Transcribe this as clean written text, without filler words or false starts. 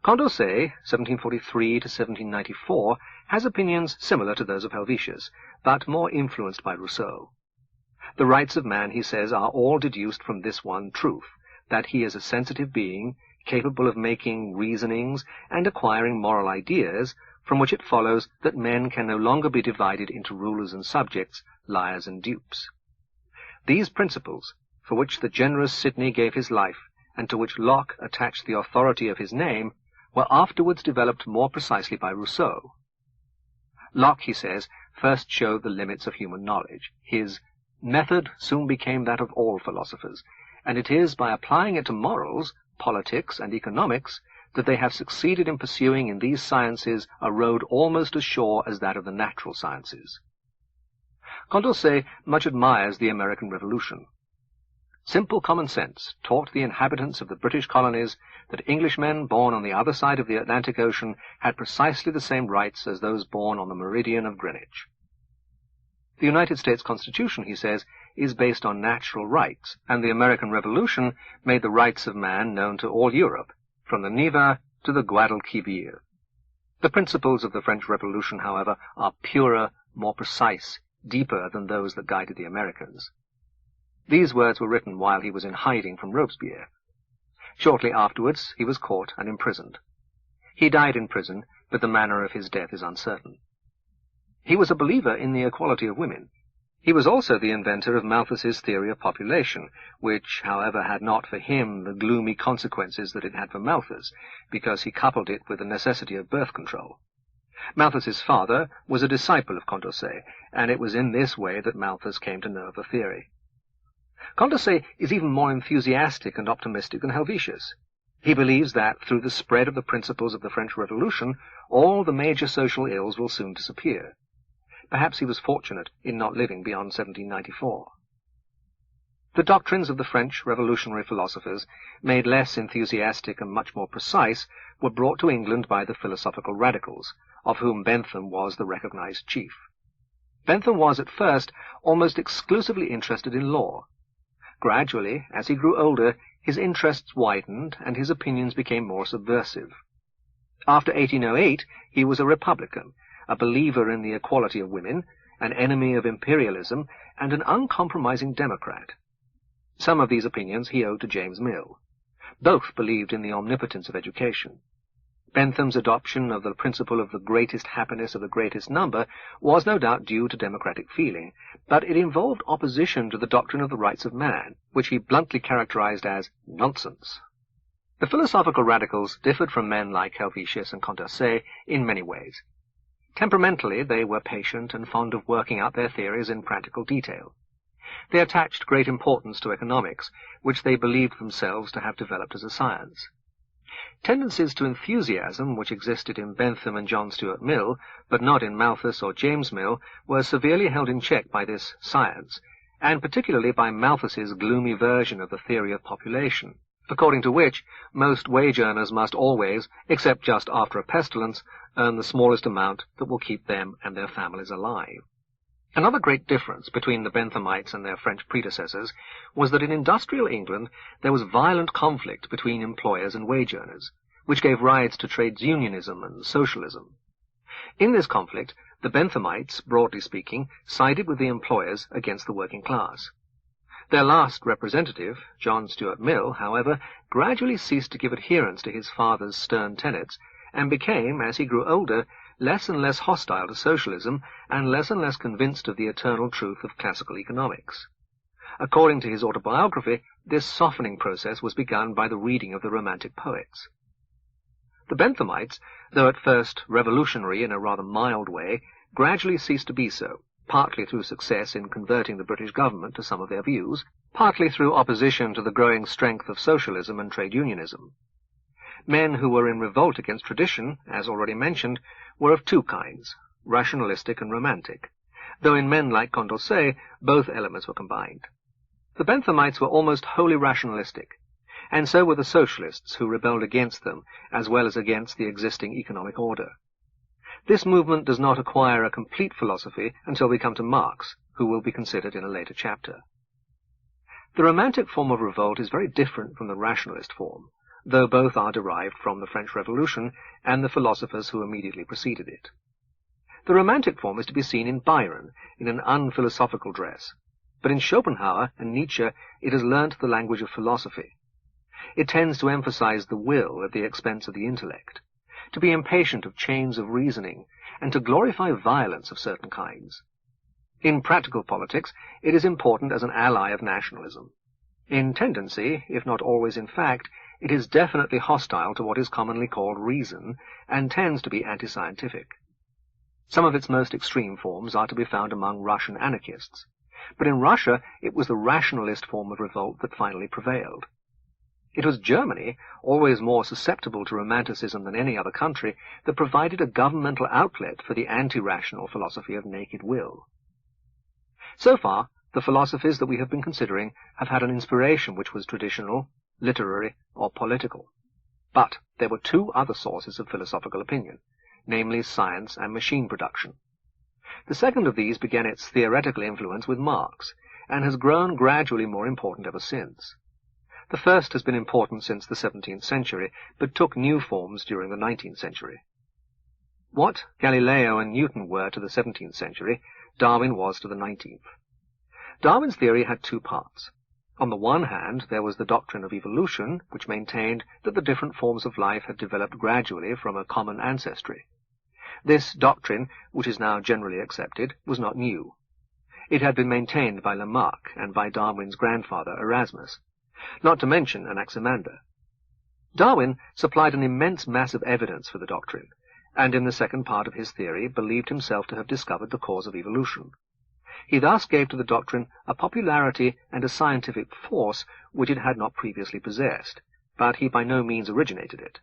Condorcet, 1743 to 1794, has opinions similar to those of Helvetius, but more influenced by Rousseau. The rights of man, he says, are all deduced from this one truth, that he is a sensitive being, capable of making reasonings and acquiring moral ideas, from which it follows that men can no longer be divided into rulers and subjects, liars and dupes. These principles, for which the generous Sidney gave his life, and to which Locke attached the authority of his name, were afterwards developed more precisely by Rousseau. Locke, he says, first showed the limits of human knowledge. His method soon became that of all philosophers, and it is by applying it to morals, politics, and economics that they have succeeded in pursuing in these sciences a road almost as sure as that of the natural sciences. Condorcet much admires the American Revolution. Simple common sense taught the inhabitants of the British colonies that Englishmen born on the other side of the Atlantic Ocean had precisely the same rights as those born on the meridian of Greenwich. The United States Constitution, he says, is based on natural rights, and the American Revolution made the rights of man known to all Europe, from the Neva to the Guadalquivir. The principles of the French Revolution, however, are purer, more precise, deeper than those that guided the Americans. These words were written while he was in hiding from Robespierre. Shortly afterwards he was caught and imprisoned. He died in prison, but the manner of his death is uncertain. He was a believer in the equality of women. He was also the inventor of Malthus's theory of population, which, however, had not for him the gloomy consequences that it had for Malthus, because he coupled it with the necessity of birth control. Malthus's father was a disciple of Condorcet, and it was in this way that Malthus came to know of the theory. Condorcet is even more enthusiastic and optimistic than Helvetius. He believes that, through the spread of the principles of the French Revolution, all the major social ills will soon disappear. Perhaps he was fortunate in not living beyond 1794. The doctrines of the French revolutionary philosophers, made less enthusiastic and much more precise, were brought to England by the philosophical radicals, of whom Bentham was the recognized chief. Bentham was, at first, almost exclusively interested in law. Gradually, as he grew older, his interests widened and his opinions became more subversive. After 1808, he was a Republican, a believer in the equality of women, an enemy of imperialism, and an uncompromising Democrat. Some of these opinions he owed to James Mill. Both believed in the omnipotence of education. Bentham's adoption of the principle of the greatest happiness of the greatest number was no doubt due to democratic feeling, but it involved opposition to the doctrine of the rights of man, which he bluntly characterized as nonsense. The philosophical radicals differed from men like Helvetius and Condorcet in many ways. Temperamentally, they were patient and fond of working out their theories in practical detail. They attached great importance to economics, which they believed themselves to have developed as a science. Tendencies to enthusiasm, which existed in Bentham and John Stuart Mill, but not in Malthus or James Mill, were severely held in check by this science, and particularly by Malthus's gloomy version of the theory of population, according to which most wage earners must always, except just after a pestilence, earn the smallest amount that will keep them and their families alive. Another great difference between the Benthamites and their French predecessors was that in industrial England there was violent conflict between employers and wage earners, which gave rise to trades unionism and socialism. In this conflict, the Benthamites, broadly speaking, sided with the employers against the working class. Their last representative, John Stuart Mill, however, gradually ceased to give adherence to his father's stern tenets, and became, as he grew older, less and less hostile to socialism, and less convinced of the eternal truth of classical economics. According to his autobiography, this softening process was begun by the reading of the Romantic poets. The Benthamites, though at first revolutionary in a rather mild way, gradually ceased to be so, partly through success in converting the British government to some of their views, partly through opposition to the growing strength of socialism and trade unionism. Men who were in revolt against tradition, as already mentioned, were of two kinds, rationalistic and romantic, though in men like Condorcet both elements were combined. The Benthamites were almost wholly rationalistic, and so were the socialists who rebelled against them, as well as against the existing economic order. This movement does not acquire a complete philosophy until we come to Marx, who will be considered in a later chapter. The romantic form of revolt is very different from the rationalist form. though both are derived from the French Revolution and the philosophers who immediately preceded it. The romantic form is to be seen in Byron, in an unphilosophical dress, but in Schopenhauer and Nietzsche it has learnt the language of philosophy. It tends to emphasize the will at the expense of the intellect, to be impatient of chains of reasoning, and to glorify violence of certain kinds. In practical politics, it is important as an ally of nationalism. In tendency, if not always in fact, it is definitely hostile to what is commonly called reason, and tends to be anti-scientific. Some of its most extreme forms are to be found among Russian anarchists, but in Russia it was the rationalist form of revolt that finally prevailed. It was Germany, always more susceptible to romanticism than any other country, that provided a governmental outlet for the anti-rational philosophy of naked will. So far, the philosophies that we have been considering have had an inspiration which was traditional, literary, or political. But there were two other sources of philosophical opinion, namely science and machine production. The second of these began its theoretical influence with Marx, and has grown gradually more important ever since. The first has been important since the 17th century, but took new forms during the 19th century. What Galileo and Newton were to the 17th century, Darwin was to the 19th. Darwin's theory had two parts. On the one hand, there was the doctrine of evolution, which maintained that the different forms of life had developed gradually from a common ancestry. This doctrine, which is now generally accepted, was not new. It had been maintained by Lamarck and by Darwin's grandfather Erasmus, not to mention Anaximander. Darwin supplied an immense mass of evidence for the doctrine, and in the second part of his theory believed himself to have discovered the cause of evolution. He thus gave to the doctrine a popularity and a scientific force which it had not previously possessed, but he by no means originated it.